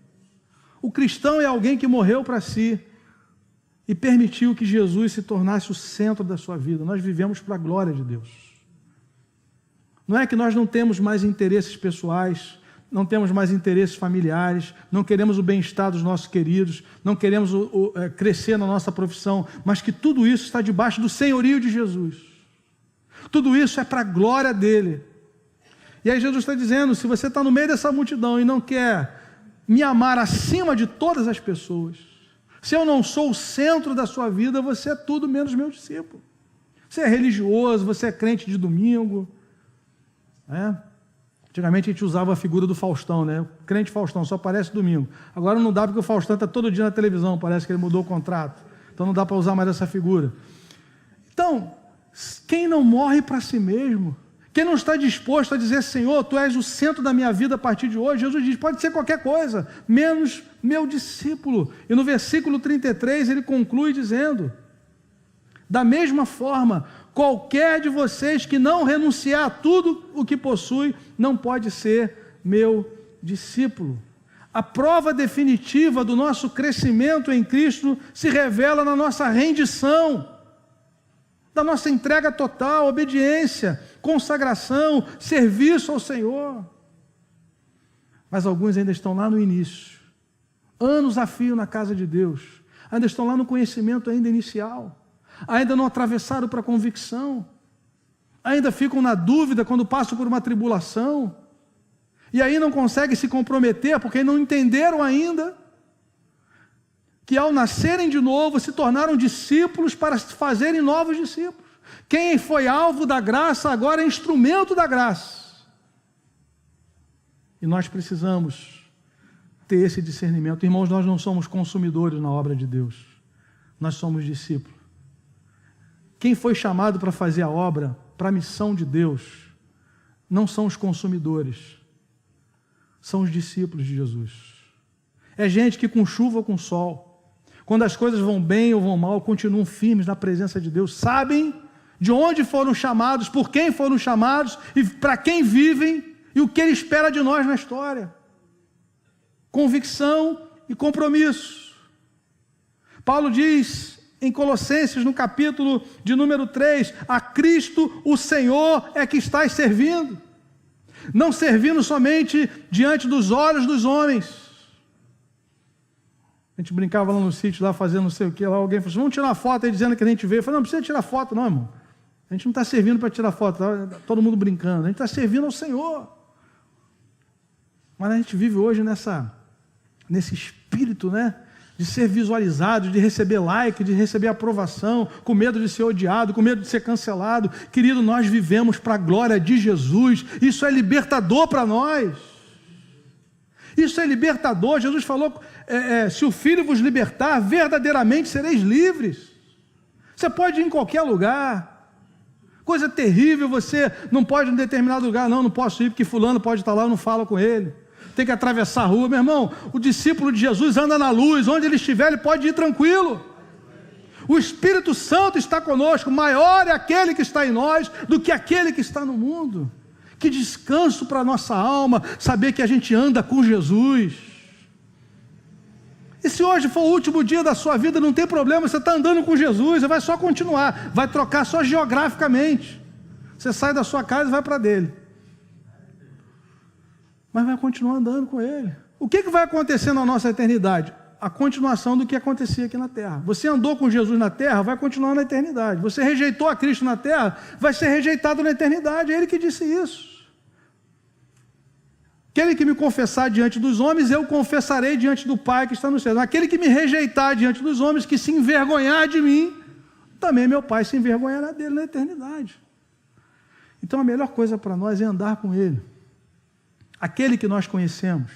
O cristão é alguém que morreu para si e permitiu que Jesus se tornasse o centro da sua vida. Nós vivemos para a glória de Deus. Não é que nós não temos mais interesses pessoais, não temos mais interesses familiares, não queremos o bem-estar dos nossos queridos, não queremos crescer na nossa profissão, mas que tudo isso está debaixo do senhorio de Jesus. Tudo isso é para a glória dele. E aí Jesus está dizendo, se você está no meio dessa multidão e não quer me amar acima de todas as pessoas, se eu não sou o centro da sua vida, você é tudo menos meu discípulo. Você é religioso, você é crente de domingo. Antigamente a gente usava a figura do Faustão, né? O crente Faustão só aparece domingo. Agora não dá porque o Faustão está todo dia na televisão, parece que ele mudou o contrato. Então não dá para usar mais essa figura. Então, quem não morre para si mesmo, quem não está disposto a dizer, Senhor, Tu és o centro da minha vida a partir de hoje, Jesus diz, pode ser qualquer coisa, menos meu discípulo. E no versículo 33 ele conclui dizendo, da mesma forma, qualquer de vocês que não renunciar a tudo o que possui, não pode ser meu discípulo. A prova definitiva do nosso crescimento em Cristo se revela na nossa rendição, da nossa entrega total, obediência, consagração, serviço ao Senhor. Mas alguns ainda estão lá no início, anos a fio na casa de Deus, ainda estão lá no conhecimento ainda inicial, ainda não atravessaram para a convicção, ainda ficam na dúvida quando passam por uma tribulação, e aí não conseguem se comprometer, porque não entenderam ainda que ao nascerem de novo, se tornaram discípulos para fazerem novos discípulos. Quem foi alvo da graça, agora é instrumento da graça. E nós precisamos ter esse discernimento. Irmãos, nós não somos consumidores na obra de Deus, nós somos discípulos. Quem foi chamado para fazer a obra, para a missão de Deus, não são os consumidores, são os discípulos de Jesus. É gente que com chuva ou com sol, quando as coisas vão bem ou vão mal, continuam firmes na presença de Deus, sabem de onde foram chamados, por quem foram chamados e para quem vivem e o que Ele espera de nós na história. Convicção e compromisso. Paulo diz em Colossenses, no capítulo de número 3, a Cristo o Senhor é que estás servindo, não servindo somente diante dos olhos dos homens. A gente brincava lá no sítio, lá fazendo não sei o que, lá alguém falou assim, vamos tirar foto aí dizendo que a gente veio. Eu falei, não precisa tirar foto não, irmão. A gente não está servindo para tirar foto, tá todo mundo brincando, a gente está servindo ao Senhor. Mas a gente vive hoje nesse espírito, né, de ser visualizado, de receber like, de receber aprovação, com medo de ser odiado, com medo de ser cancelado. Querido, nós vivemos para a glória de Jesus, isso é libertador para nós. Isso é libertador. Jesus falou, se o Filho vos libertar, verdadeiramente sereis livres. Você pode ir em qualquer lugar. Coisa terrível, você não pode ir em determinado lugar, não posso ir porque fulano pode estar lá, eu não falo com ele. Tem que atravessar a rua. Meu irmão, o discípulo de Jesus anda na luz, onde ele estiver ele pode ir tranquilo. O Espírito Santo está conosco, maior é aquele que está em nós do que aquele que está no mundo. Que descanso para a nossa alma, saber que a gente anda com Jesus. E se hoje for o último dia da sua vida, não tem problema, você está andando com Jesus, você vai só continuar, vai trocar só geograficamente. Você sai da sua casa e vai para dele. Mas vai continuar andando com Ele. O que vai acontecer na nossa eternidade? A continuação do que acontecia aqui na terra. Você andou com Jesus na terra, vai continuar na eternidade. Você rejeitou a Cristo na terra, vai ser rejeitado na eternidade. É Ele que disse isso. Aquele que me confessar diante dos homens, eu confessarei diante do Pai que está no céu. Aquele que me rejeitar diante dos homens, que se envergonhar de mim, também meu Pai se envergonhará dele na eternidade. Então a melhor coisa para nós é andar com Ele. Aquele que nós conhecemos.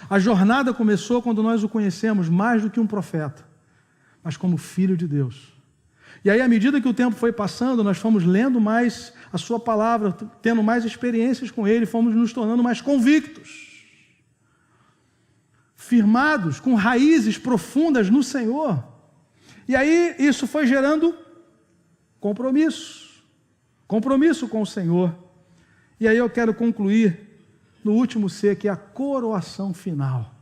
A jornada começou quando nós o conhecemos mais do que um profeta, mas como Filho de Deus. E aí, à medida que o tempo foi passando, nós fomos lendo mais a sua palavra, tendo mais experiências com Ele, fomos nos tornando mais convictos, firmados, com raízes profundas no Senhor. E aí, isso foi gerando compromisso. Compromisso com o Senhor. E aí eu quero concluir no último C, que é a coroação final.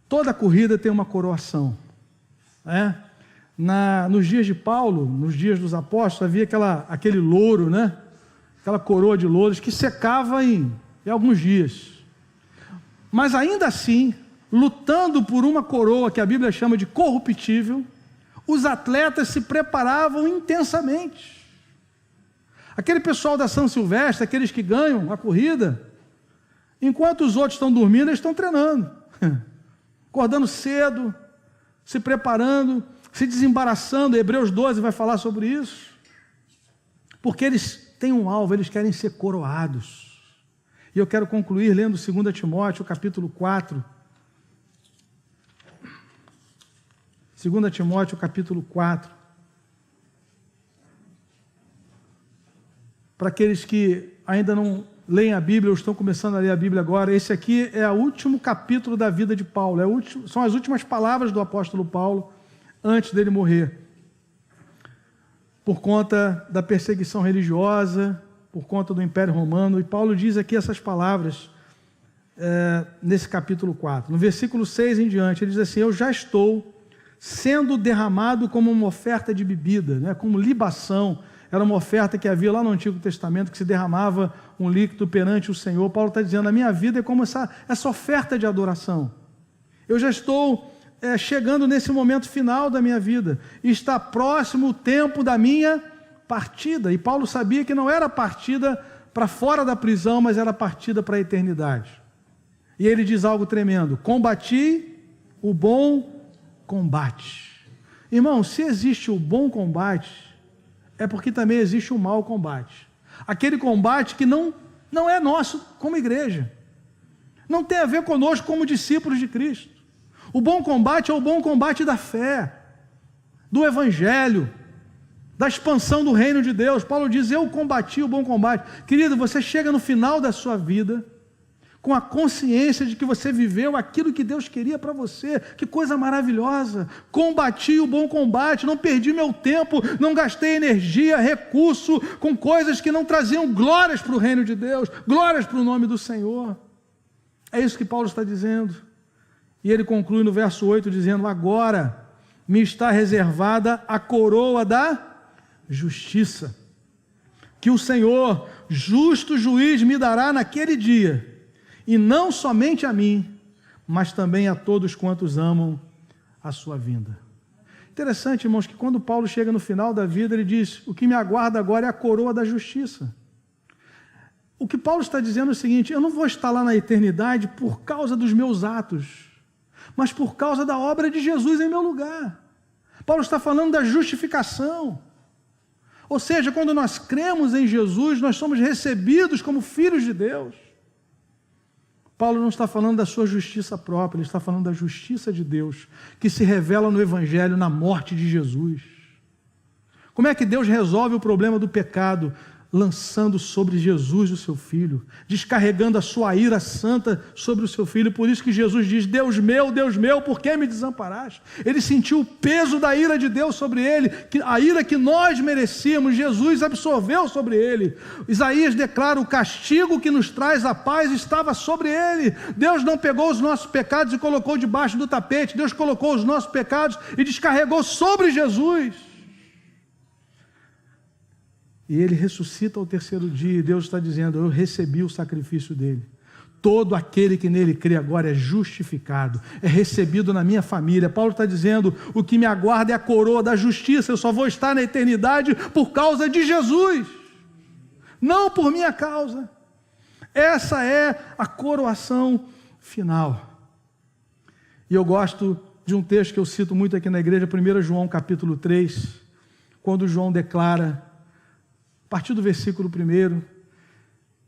Toda corrida tem uma coroação. Nos dias de Paulo, nos dias dos apóstolos, havia aquele louro, né? Aquela coroa de louros que secava em alguns dias. Mas ainda assim, lutando por uma coroa que a Bíblia chama de corruptível, os atletas se preparavam intensamente. Aquele pessoal da São Silvestre, aqueles que ganham a corrida, enquanto os outros estão dormindo, eles estão treinando, acordando cedo, se preparando, se desembaraçando. Hebreus 12 vai falar sobre isso, porque eles têm um alvo, eles querem ser coroados. E eu quero concluir lendo 2 Timóteo, capítulo 4. 2 Timóteo, capítulo 4. Para aqueles que ainda não leem a Bíblia ou estão começando a ler a Bíblia agora, esse aqui é o último capítulo da vida de Paulo, são as últimas palavras do apóstolo Paulo antes dele morrer. Por conta da perseguição religiosa, por conta do Império Romano, e Paulo diz aqui essas palavras nesse capítulo 4. No versículo 6 em diante, ele diz assim: eu já estou sendo derramado como uma oferta de bebida, né, como libação. Era uma oferta que havia lá no Antigo Testamento, que se derramava um líquido perante o Senhor. Paulo está dizendo, a minha vida é como essa oferta de adoração. Eu já estou chegando nesse momento final da minha vida, e está próximo o tempo da minha partida. E Paulo sabia que não era partida para fora da prisão, mas era partida para a eternidade. E ele diz algo tremendo: combati o bom combate. Irmão, se existe o bom combate, é porque também existe o mau combate. Aquele combate que não é nosso como igreja, não tem a ver conosco como discípulos de Cristo. O bom combate é o bom combate da fé, do Evangelho, da expansão do reino de Deus. Paulo diz, eu combati o bom combate. Querido, você chega no final da sua vida com a consciência de que você viveu aquilo que Deus queria para você. Que coisa maravilhosa! Combati o bom combate, não perdi meu tempo, não gastei energia, recurso com coisas que não traziam glórias para o reino de Deus, glórias para o nome do Senhor. É isso que Paulo está dizendo. E ele conclui no verso 8 dizendo, agora me está reservada a coroa da justiça, que o Senhor, justo juiz, me dará naquele dia, e não somente a mim, mas também a todos quantos amam a sua vinda. Interessante, irmãos, que quando Paulo chega no final da vida, ele diz, o que me aguarda agora é a coroa da justiça. O que Paulo está dizendo é o seguinte, eu não vou estar lá na eternidade por causa dos meus atos, mas por causa da obra de Jesus em meu lugar. Paulo está falando da justificação. Ou seja, quando nós cremos em Jesus, nós somos recebidos como filhos de Deus. Paulo não está falando da sua justiça própria, ele está falando da justiça de Deus, que se revela no Evangelho, na morte de Jesus. Como é que Deus resolve o problema do pecado? Lançando sobre Jesus o seu Filho, descarregando a sua ira santa sobre o seu Filho. Por isso que Jesus diz, Deus meu, por que me desamparaste? Ele sentiu o peso da ira de Deus sobre ele, a ira que nós merecíamos, Jesus absorveu sobre ele. Isaías declara, o castigo que nos traz a paz estava sobre ele. Deus não pegou os nossos pecados e colocou debaixo do tapete, Deus colocou os nossos pecados e descarregou sobre Jesus. E ele ressuscita ao terceiro dia, e Deus está dizendo, eu recebi o sacrifício dele. Todo aquele que nele crê agora é justificado, é recebido na minha família. Paulo está dizendo, o que me aguarda é a coroa da justiça, eu só vou estar na eternidade por causa de Jesus, não por minha causa. Essa é a coroação final. E eu gosto de um texto que eu cito muito aqui na igreja, 1 João capítulo 3, quando João declara, a partir do versículo 1,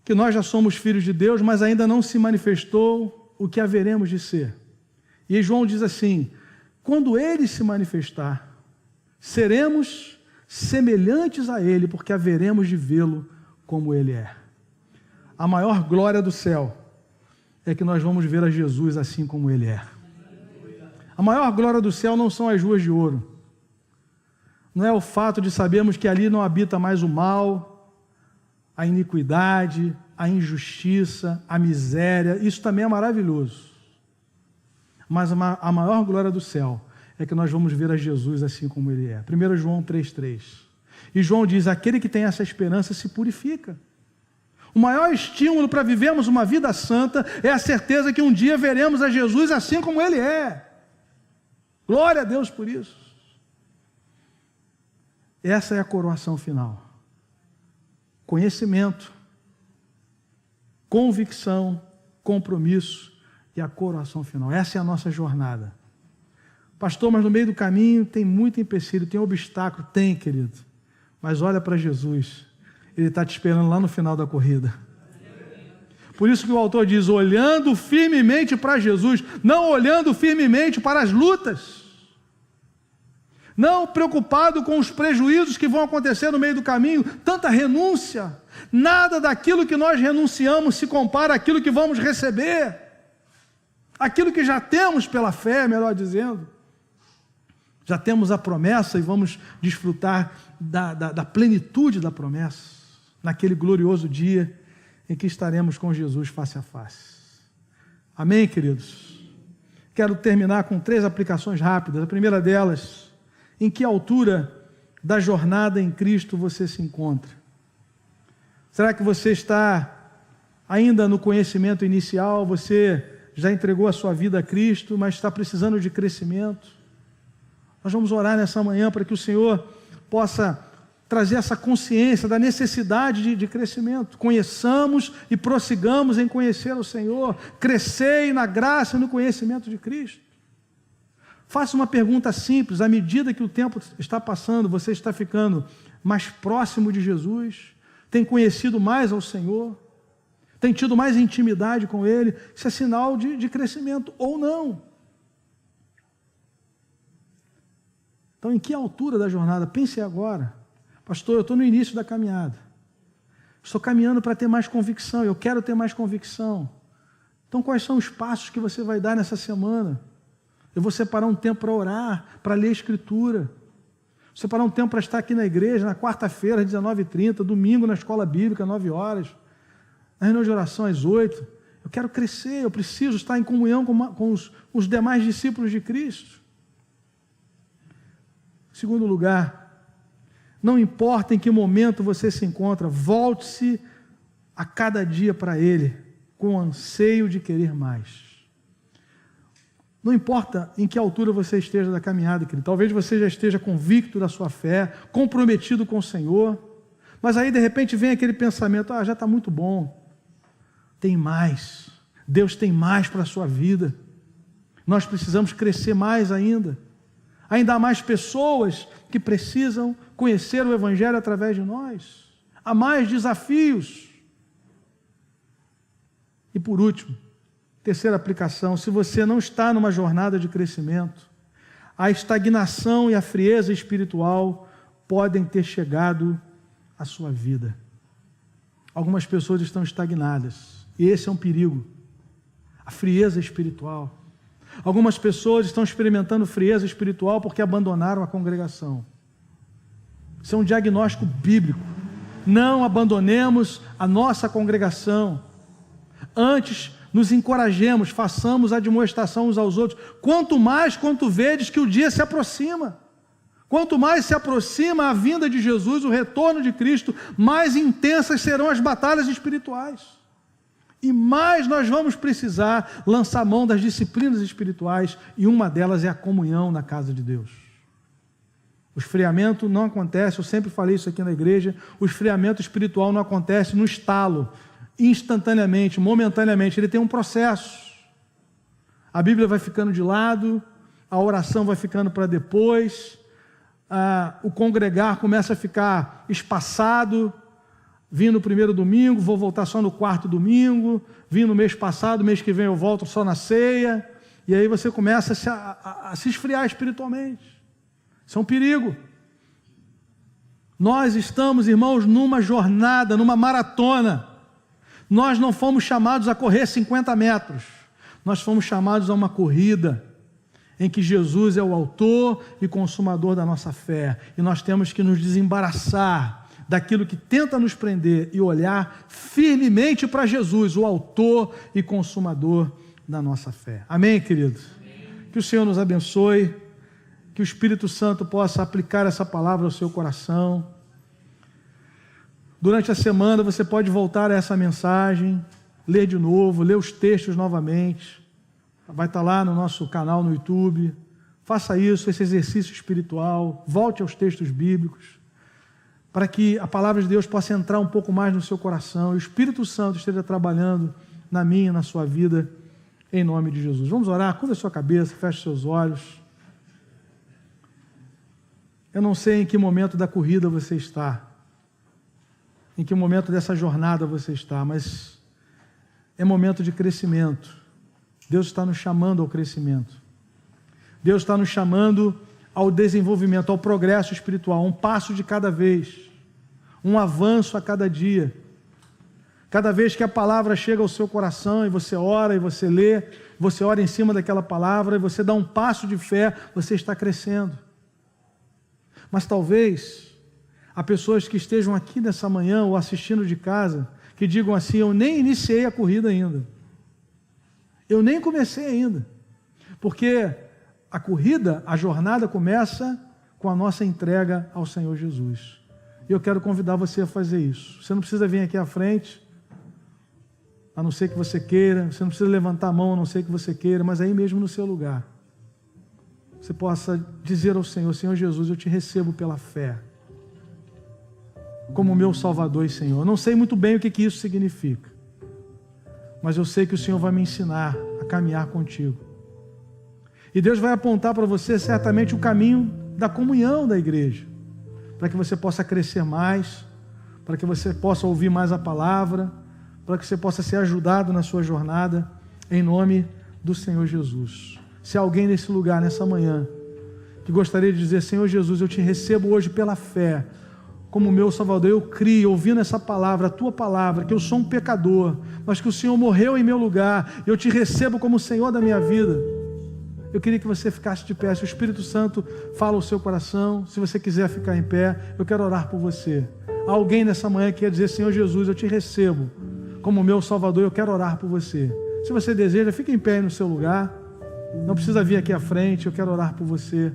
que nós já somos filhos de Deus, mas ainda não se manifestou o que haveremos de ser. E João diz assim, quando ele se manifestar, seremos semelhantes a ele, porque haveremos de vê-lo como ele é. A maior glória do céu é que nós vamos ver a Jesus assim como ele é. A maior glória do céu não são as ruas de ouro. não é o fato de sabermos que ali não habita mais o mal, a iniquidade, a injustiça, a miséria. Isso também é maravilhoso. Mas a maior glória do céu é que nós vamos ver a Jesus assim como Ele é. 1 João 3,3. E João diz, aquele que tem essa esperança se purifica. O maior estímulo para vivermos uma vida santa é a certeza que um dia veremos a Jesus assim como Ele é. Glória a Deus por isso. Essa é a coroação final. Conhecimento, convicção, compromisso e a coroação final. Essa é a nossa jornada. Pastor, mas no meio do caminho tem muito empecilho, tem obstáculo. Tem, querido. Mas olha para Jesus. Ele está te esperando lá no final da corrida. Por isso que o autor diz, olhando firmemente para Jesus, não olhando firmemente para as lutas. Não preocupado com os prejuízos que vão acontecer no meio do caminho, tanta renúncia. Nada daquilo que nós renunciamos se compara àquilo que vamos receber. Aquilo que já temos pela fé, melhor dizendo. Já temos a promessa e vamos desfrutar da plenitude da promessa, naquele glorioso dia em que estaremos com Jesus face a face. Amém, queridos? Quero terminar com 3 aplicações rápidas. A primeira delas, em que altura da jornada em Cristo você se encontra? Será que você está ainda no conhecimento inicial? Você já entregou a sua vida a Cristo, mas está precisando de crescimento? Nós vamos orar nessa manhã para que o Senhor possa trazer essa consciência da necessidade de crescimento. Conheçamos e prossigamos em conhecer o Senhor. Crescei na graça e no conhecimento de Cristo. Faça uma pergunta simples. À medida que o tempo está passando, você está ficando mais próximo de Jesus? Tem conhecido mais ao Senhor? Tem tido mais intimidade com Ele? Isso é sinal de crescimento ou não. Então, em que altura da jornada? Pense agora. Pastor, eu estou no início da caminhada. Estou caminhando para ter mais convicção. Eu quero ter mais convicção. Então, quais são os passos que você vai dar nessa semana? Eu vou separar um tempo para orar, para ler a Escritura. Vou separar um tempo para estar aqui na igreja, na quarta-feira, às 19h30, domingo na escola bíblica, às 9 horas, na reunião de oração, às 8. Eu quero crescer, eu preciso estar em comunhão com os demais discípulos de Cristo. Em segundo lugar, não importa em que momento você se encontra, volte-se a cada dia para Ele, com anseio de querer mais. Não importa em que altura você esteja da caminhada, querido. Talvez você já esteja convicto da sua fé, comprometido com o Senhor, mas aí de repente vem aquele pensamento, já está muito bom. Tem mais. Deus tem mais para a sua vida. Nós precisamos crescer mais ainda. Ainda há mais pessoas que precisam conhecer o Evangelho através de nós. Há mais desafios. E por último, terceira aplicação, se você não está numa jornada de crescimento, a estagnação e a frieza espiritual podem ter chegado à sua vida. Algumas pessoas estão estagnadas, e esse é um perigo. A frieza espiritual. Algumas pessoas estão experimentando frieza espiritual porque abandonaram a congregação. Isso é um diagnóstico bíblico. Não abandonemos a nossa congregação. Antes, nos encorajemos, façamos a admoestação uns aos outros. Quanto mais, quanto vedes que o dia se aproxima. Quanto mais se aproxima a vinda de Jesus, o retorno de Cristo, mais intensas serão as batalhas espirituais. E mais nós vamos precisar lançar mão das disciplinas espirituais, e uma delas é a comunhão na casa de Deus. O esfriamento não acontece, eu sempre falei isso aqui na igreja, o esfriamento espiritual não acontece no estalo, instantaneamente, momentaneamente, ele tem um processo. A Bíblia vai ficando de lado, a oração vai ficando para depois, o congregar começa a ficar espaçado. Vim no primeiro domingo, vou voltar só no quarto domingo, vim no mês passado, mês que vem eu volto só na ceia, e aí você começa a se esfriar espiritualmente. Isso é um perigo. Nós estamos, irmãos, numa jornada, numa maratona. Nós não fomos chamados a correr 50 metros, nós fomos chamados a uma corrida. em que Jesus é o autor e consumador da nossa fé, e nós temos que nos desembaraçar daquilo que tenta nos prender e olhar firmemente para Jesus, o autor e consumador da nossa fé. Amém, queridos? Amém. Que o Senhor nos abençoe, que o Espírito Santo possa aplicar essa palavra ao seu coração. Durante a semana você pode voltar a essa mensagem, ler de novo, ler os textos novamente. Vai estar lá no nosso canal no YouTube. Faça isso, esse exercício espiritual. Volte aos textos bíblicos, para que a palavra de Deus possa entrar um pouco mais no seu coração e o Espírito Santo esteja trabalhando na minha e na sua vida, em nome de Jesus. Vamos orar? Curva a sua cabeça, feche seus olhos. Eu não sei em que momento da corrida você está, em que momento dessa jornada você está, mas é momento de crescimento. Deus está nos chamando ao crescimento. Deus está nos chamando ao desenvolvimento, ao progresso espiritual, um passo de cada vez, um avanço a cada dia. Cada vez que a palavra chega ao seu coração e você ora e você lê, você ora em cima daquela palavra e você dá um passo de fé, você está crescendo. Mas talvez há pessoas que estejam aqui nessa manhã ou assistindo de casa, que digam assim: eu nem iniciei a corrida ainda, eu nem comecei ainda, porque a corrida, a jornada começa com a nossa entrega ao Senhor Jesus. E eu quero convidar você a fazer isso. Você não precisa vir aqui à frente, a não ser que você queira. Você não precisa levantar a mão, a não ser que você queira. Mas aí mesmo no seu lugar, você possa dizer ao Senhor: Senhor Jesus, eu te recebo pela fé, como meu Salvador e Senhor. Eu não sei muito bem o que isso significa, mas eu sei que o Senhor vai me ensinar a caminhar contigo. E Deus vai apontar para você certamente o caminho da comunhão da igreja, para que você possa crescer mais, para que você possa ouvir mais a palavra, para que você possa ser ajudado na sua jornada, em nome do Senhor Jesus. Se há alguém nesse lugar, nessa manhã, que gostaria de dizer: Senhor Jesus, eu te recebo hoje pela fé, como meu Salvador, eu crio, ouvindo essa palavra, a tua palavra, que eu sou um pecador, mas que o Senhor morreu em meu lugar, eu te recebo como Senhor da minha vida. Eu queria que você ficasse de pé. Se o Espírito Santo fala ao seu coração, se você quiser ficar em pé, eu quero orar por você. Há alguém nessa manhã que quer dizer: Senhor Jesus, eu te recebo como meu Salvador, eu quero orar por você. Se você deseja, fique em pé aí no seu lugar, não precisa vir aqui à frente, eu quero orar por você,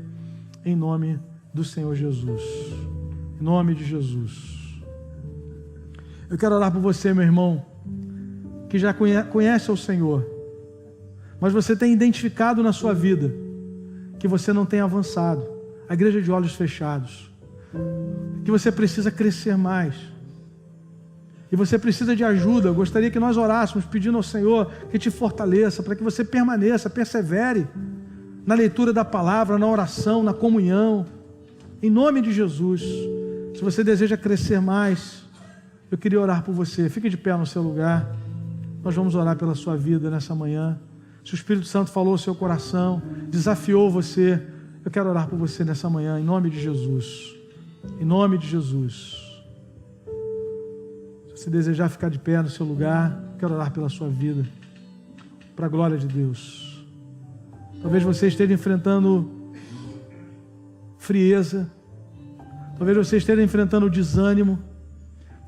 em nome do Senhor Jesus. Em nome de Jesus. Eu quero orar por você, meu irmão, que já conhece o Senhor, mas você tem identificado na sua vida que você não tem avançado, a igreja de olhos fechados, que você precisa crescer mais, e você precisa de ajuda. Eu gostaria que nós orássemos pedindo ao Senhor que te fortaleça, para que você permaneça, persevere na leitura da palavra, na oração, na comunhão, em nome de Jesus. Se você deseja crescer mais, eu queria orar por você. Fique de pé no seu lugar, nós vamos orar pela sua vida nessa manhã. Se o Espírito Santo falou ao seu coração, desafiou você, eu quero orar por você nessa manhã, em nome de Jesus. Em nome de Jesus. Se você desejar ficar de pé no seu lugar, eu quero orar pela sua vida, para a glória de Deus. Talvez você esteja enfrentando frieza, talvez você esteja enfrentando desânimo,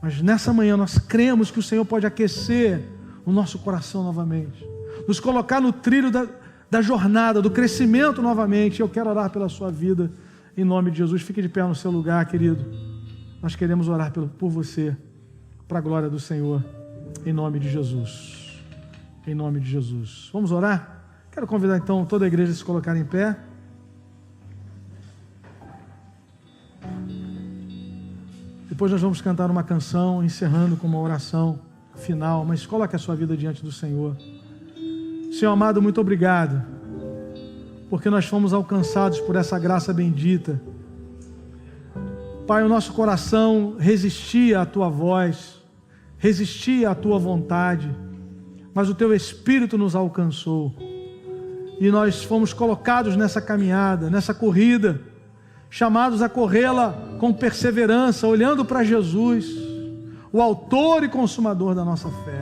mas nessa manhã nós cremos que o Senhor pode aquecer o nosso coração novamente, nos colocar no trilho da jornada, do crescimento novamente. Eu quero orar pela sua vida, em nome de Jesus. Fique de pé no seu lugar, querido. Nós queremos orar por você, para a glória do Senhor, em nome de Jesus. Em nome de Jesus. Vamos orar? Quero convidar então toda a igreja a se colocar em pé. Depois nós vamos cantar uma canção, encerrando com uma oração final, mas coloque a sua vida diante do Senhor. Senhor amado, muito obrigado, porque nós fomos alcançados por essa graça bendita. Pai, o nosso coração resistia à tua voz, resistia à tua vontade, mas o teu Espírito nos alcançou, e nós fomos colocados nessa caminhada, nessa corrida, chamados a corrê-la com perseverança, olhando para Jesus, o autor e consumador da nossa fé.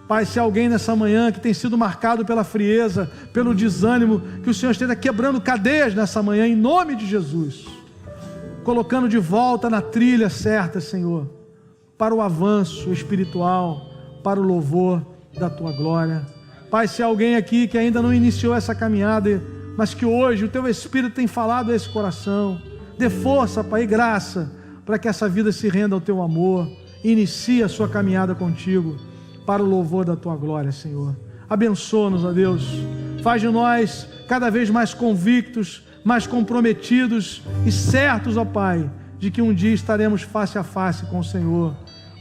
Pai, se alguém nessa manhã que tem sido marcado pela frieza, pelo desânimo, que o Senhor esteja quebrando cadeias nessa manhã, em nome de Jesus, colocando de volta na trilha certa, Senhor, para o avanço espiritual, para o louvor da Tua glória. Pai, se alguém aqui que ainda não iniciou essa caminhada, mas que hoje o Teu Espírito tem falado a esse coração, dê força, Pai, e graça, para que essa vida se renda ao Teu amor, inicie a sua caminhada contigo, para o louvor da Tua glória, Senhor. Abençoa-nos, ó Deus. Faz de nós cada vez mais convictos, mais comprometidos e certos, ó Pai, de que um dia estaremos face a face com o Senhor,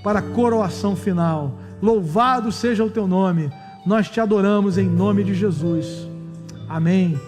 para a coroação final. Louvado seja o Teu nome. Nós Te adoramos em nome de Jesus. Amém.